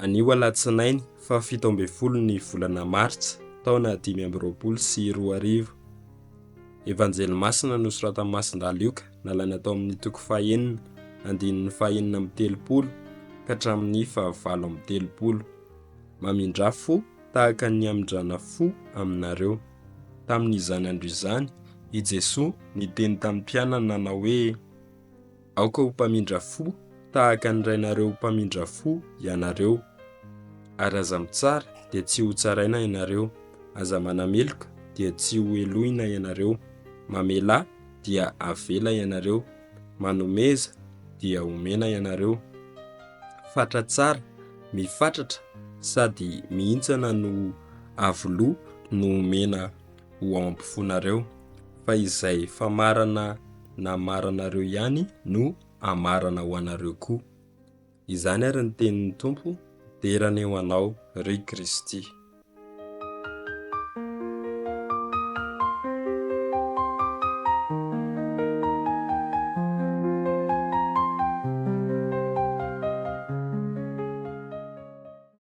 Anio Alatsinainy fa 17 ny volana Martsa taona 2024. Evanjely Masina nosoratan'i Mamindrà Lioka nalaina tao amin'ny toko 4 andininy 430 ka hatramin'ny 530. Mamindrà fo tahaka ny amindrana fo aminareo. Tamin'izany andro izany i Jesoa niteny tamin'ny mpianany nanao hoe: Aoka ho mpamindra fo tahaka ny Rainareo mpamindra fo ianareo. Ary aza mitsara dia tsy hotsaraina ianareo, aza manameloka dia tsy hohelohina ianareo, mamelà dia havela ianareo, Manomeza dia homena ianareo. Fatra tsara, mifatratra sady mihintsana no avoloa no homena ho am-pofoanareo, fa izay famarana namaranareo ihany no amarana ho anareo koa. Izany ary ny tenin'ny Tompo, derany ho anao ry Kristy.